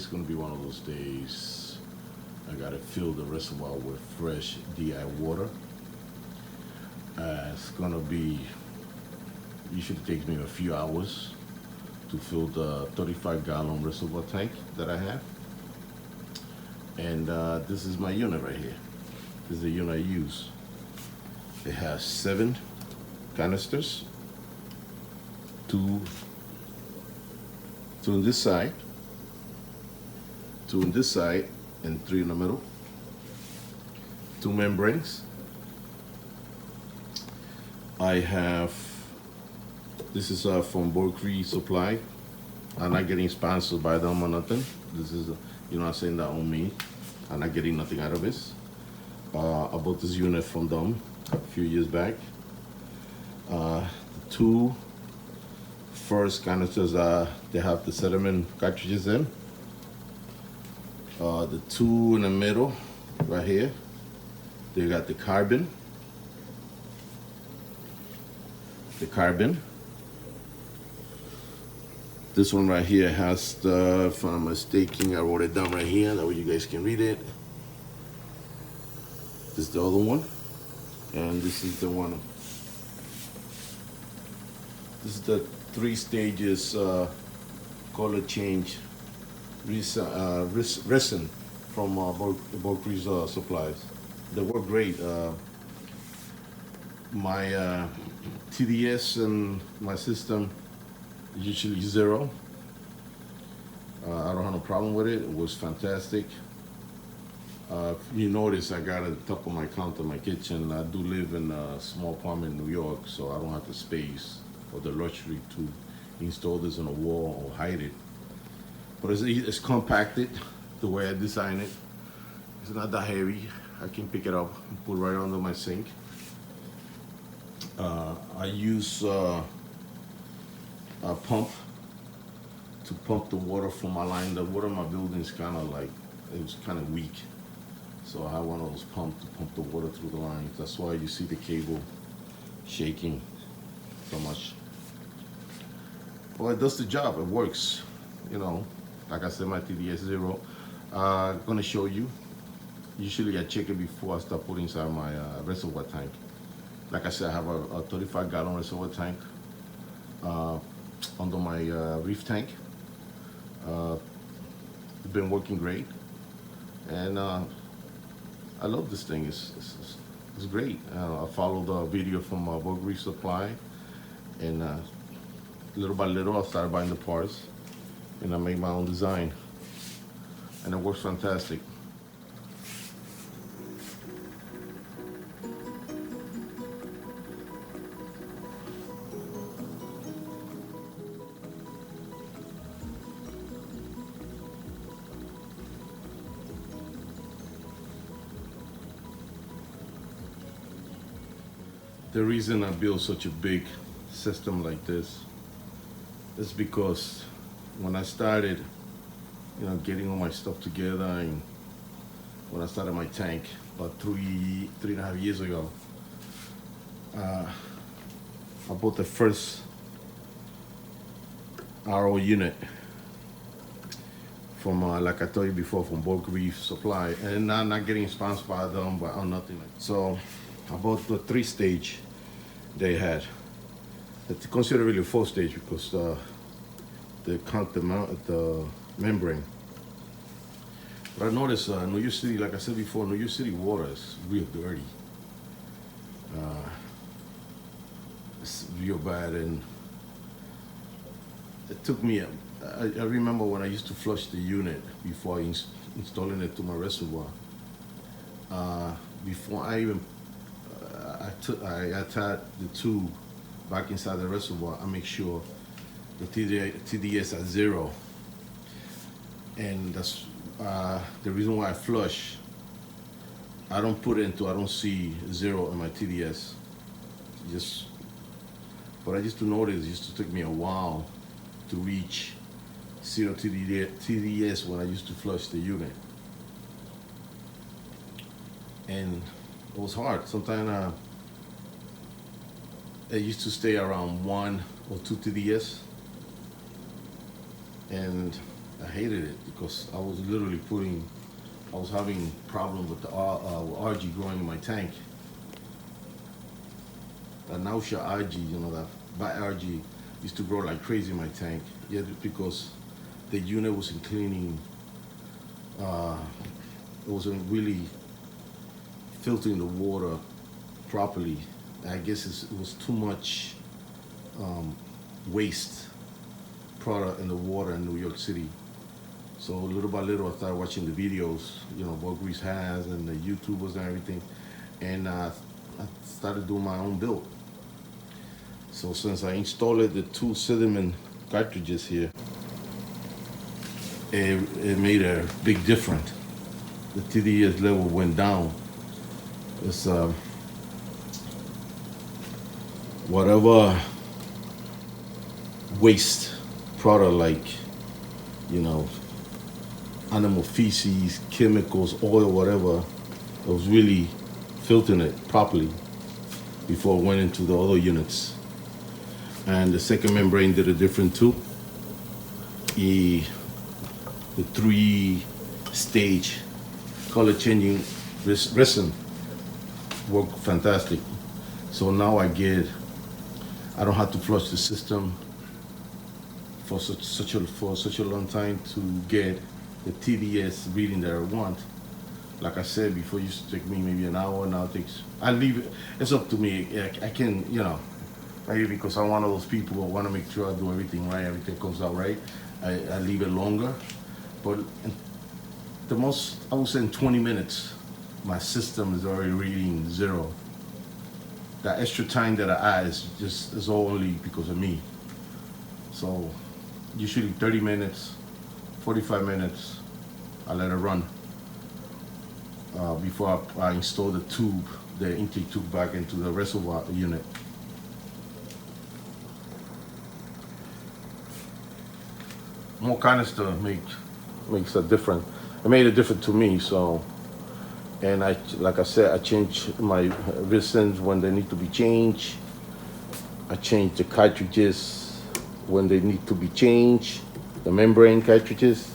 today's gonna be one of those days. I gotta fill the reservoir with fresh DI water. It's gonna be, usually takes me a few hours to fill the 35-gallon reservoir tank that I have. And this is my unit right here. This is the unit I use. It has 7 canisters, two on this side, 2 on this side, and 3 in the middle. 2 membranes. I have, this is from Reef Supply. I'm not getting sponsored by them or nothing. This is, I'm saying that on me. I'm not getting nothing out of this. I bought this unit from them a few years back. The 2 first canisters, they have the sediment cartridges in. The 2 in the middle, right here, they got the carbon. This one right here has the, if I'm not mistaken, I wrote it down right here, that way you guys can read it. This is the other one, and this is the one. This is the 3 stages color change resin from Reef Supplies. They work great. My TDS and my system is usually 0. I don't have no problem with it. It was fantastic. You notice I got at the top of my counter in my kitchen. I do live in a small apartment in New York, so I don't have the space or the luxury to install this on a wall or hide it. But it's compacted the way I designed it. It's not that heavy. I can pick it up and put it right under my sink. I use a pump to pump the water from my line. The water in my building is kind of like, it was kind of weak. So I have one of those pumps to pump the water through the lines. That's why you see the cable shaking so much. Well, it does the job, it works. Like I said, my TDS 0. I'm gonna show you. Usually I check it before I start putting inside my reservoir tank. Like I said, I have a 35-gallon reservoir tank under my Reef tank. It's been working great, and I love this thing. It's great. I followed the video from Reef Supply, and little by little I started buying the parts, and I made my own design, and it works fantastic. The reason I built such a big system like this is because when I started, getting all my stuff together, and when I started my tank about 3.5 years ago, I bought the first RO unit from, like I told you before, from Reef Supply, and I'm not getting sponsored by them, but or nothing. So I bought the 3-stage they had. It's considered really 4-stage because they count the membrane. But I noticed New York City, like I said before, New York City water is real dirty. It's real bad, and it took me, I remember when I used to flush the unit before installing it to my reservoir. Before I even, I attach the tube back inside the reservoir. I make sure the TDS at 0, and that's the reason why I flush. I don't put it into, I don't see 0 in my TDS. But I used to notice, it used to take me a while to reach 0 TDS when I used to flush the unit. And it was hard. Sometimes it used to stay around 1 or 2 TDS. And I hated it because I was literally I was having problem with the algae growing in my tank. That nausea algae, that bad algae used to grow like crazy in my tank. Yet because the unit wasn't cleaning, it wasn't really filtering the water properly. I guess it was too much waste product in the water in New York City. So little by little, I started watching the videos, what Greece has and the YouTubers and everything, and I started doing my own build. So since I installed the 2 sediment cartridges here, it made a big difference. The TDS level went down. It's whatever waste product like animal feces, chemicals, oil, whatever, it was really filtering it properly before it went into the other units. And the second membrane did a different too. The 3-stage color changing resin worked fantastic. So now I don't have to flush the system for such a long time to get the TDS reading that I want. Like I said before, it used to take me maybe an hour. Now I leave it. It's up to me. I can, maybe because I'm one of those people who want to make sure I do everything right, everything comes out right. I leave it longer. But the most, I would say in 20 minutes, my system is already reading 0. That extra time that I add is all only because of me. So usually 30 minutes, 45 minutes, I let it run before I install the intake tube back into the reservoir unit. More canister makes a difference. It made a difference to me. So, and like I said, I change my resins when they need to be changed. I change the cartridges when they need to be changed. The membrane cartridges,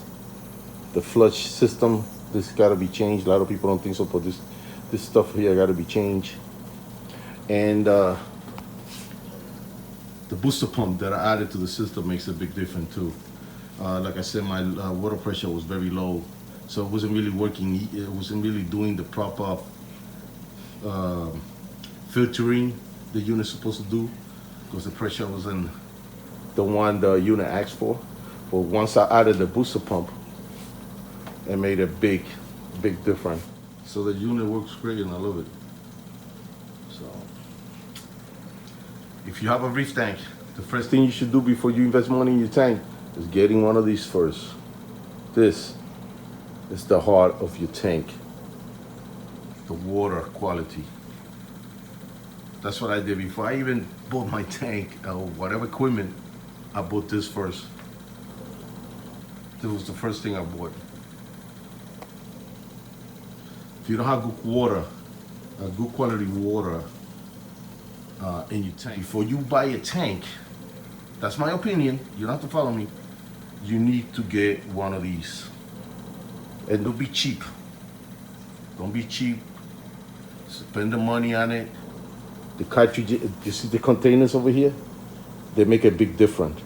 the flush system, this got to be changed. A lot of people don't think so, but this stuff here got to be changed. And the booster pump that I added to the system makes a big difference too. Like I said, my water pressure was very low, so it wasn't really working. It wasn't really doing the proper filtering the unit's supposed to do, because the pressure wasn't the one the unit asked for. But once I added the booster pump, it made a big difference. So the unit works great and I love it. So if you have a reef tank, the first thing you should do before you invest money in your tank is getting one of these first. This is the heart of your tank. The water quality. That's what I did before I even bought my tank or whatever equipment. I bought this first. This was the first thing I bought. If you don't have good water, good quality water in your tank, before you buy a tank, that's my opinion, you don't have to follow me, you need to get one of these. And don't be cheap. Don't be cheap. Spend the money on it. The cartridge, you see the containers over here? They make a big difference.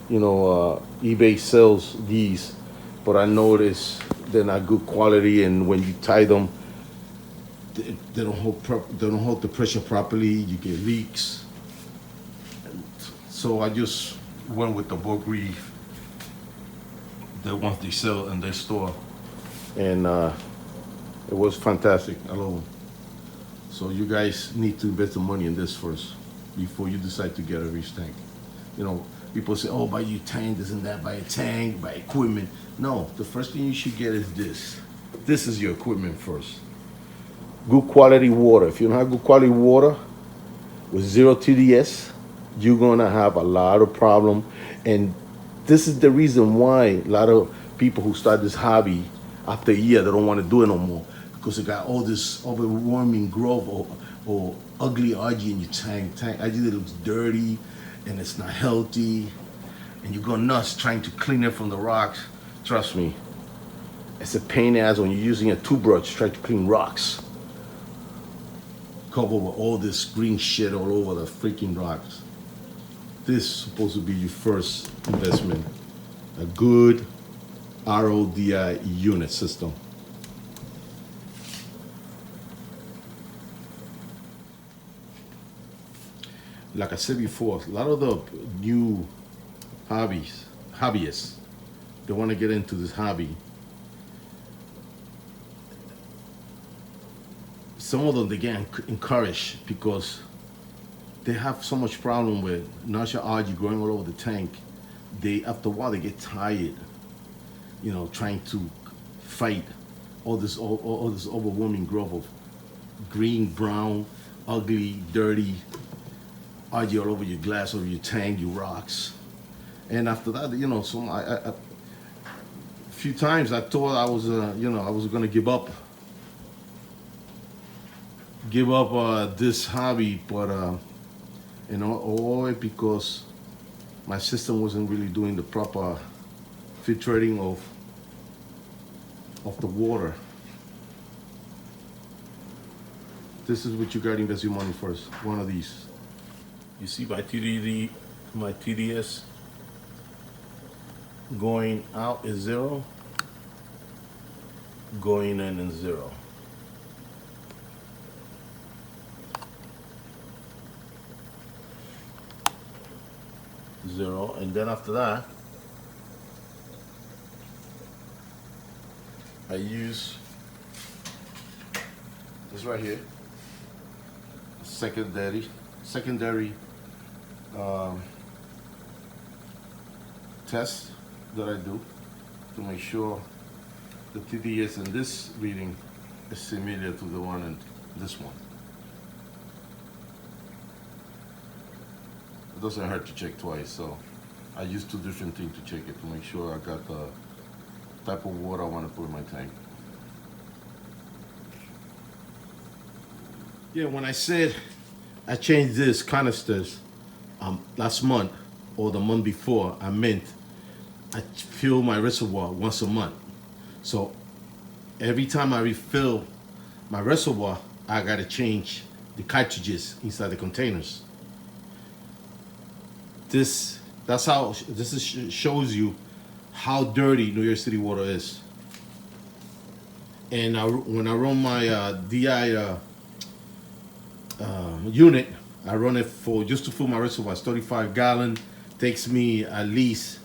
eBay sells these, but I notice they're not good quality, and when you tie them, they don't hold the pressure properly. You get leaks. So I just went with the Reef, the ones they sell in their store, and it was fantastic. I love them. So you guys need to invest the money in this first before you decide to get a Reef tank. People say, oh, buy your tank, this and that, buy a tank, buy equipment. No, the first thing you should get is this. This is your equipment first. Good quality water. If you don't have good quality water with 0 TDS, you're gonna have a lot of problem. And this is the reason why a lot of people who start this hobby after a year, they don't want to do it no more, because they got all this overwhelming growth or ugly algae in your tank. Algae that looks dirty and it's not healthy, and you go nuts trying to clean it from the rocks. Trust me, it's a pain in the ass when you're using a toothbrush trying to clean rocks. Covered with all this green shit all over the freaking rocks. This is supposed to be your first investment. A good RODI unit system. Like I said before, a lot of the new hobbyists, they want to get into this hobby. Some of them, they get encouraged because they have so much problem with natural algae growing all over the tank. After a while, they get tired, you know, trying to fight all this overwhelming growth of green, brown, ugly, dirty algae all over your glass, over your tank, your rocks. And after that, you know, so a few times I thought I was, you know, I was gonna give up this hobby, but you know, all because my system wasn't really doing the proper filtering of the water. This is what you gotta invest your money first. One of these. You see my TDS going out is 0, going in is 0. Zero, and then after that, I use this right here, secondary test that I do to make sure the TDS in this reading is similar to the one in this one. It doesn't hurt to check twice, so I use 2 different things to check it to make sure I got the type of water I want to put in my tank. Yeah, when I said I changed this canisters last month or the month before, I meant I fill my reservoir once a month. So every time I refill my reservoir, I gotta change the cartridges inside the containers. This shows you how dirty New York City water is. And when I run my DI unit, I run it just to fill my reservoir. It's 35 gallon. Takes me at least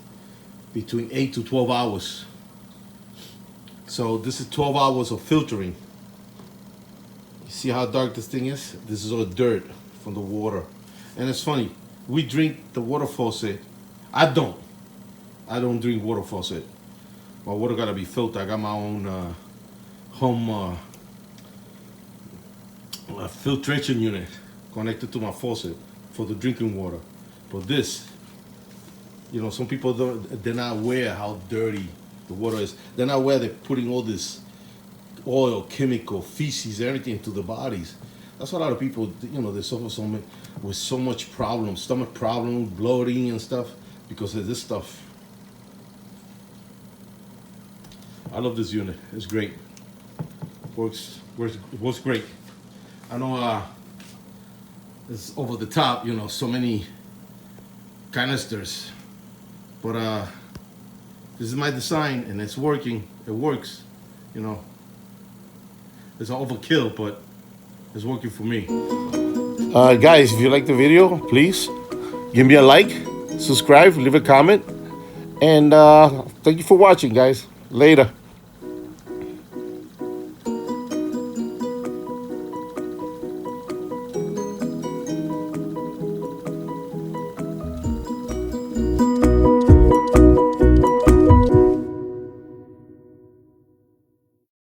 between 8 to 12 hours. So this is 12 hours of filtering. You see how dark this thing is? This is all dirt from the water. And it's funny, we drink the water faucet. I don't drink water faucet. My water gotta be filtered. I got my own home filtration unit connected to my faucet for the drinking water. But this, you know, some people they're not aware how dirty the water is. They're not aware they're putting all this oil, chemical, feces, everything into the bodies. That's why a lot of people, you know, they suffer with so much problems, stomach problems, bloating and stuff, because of this stuff. I love this unit. It's great. Works great. I know it's over the top, you know, so many canisters, but this is my design and it's working. It works, you know. It's an overkill, but it's working for me. Guys, if you like the video, please give me a like, subscribe, leave a comment, and thank you for watching, guys. Later.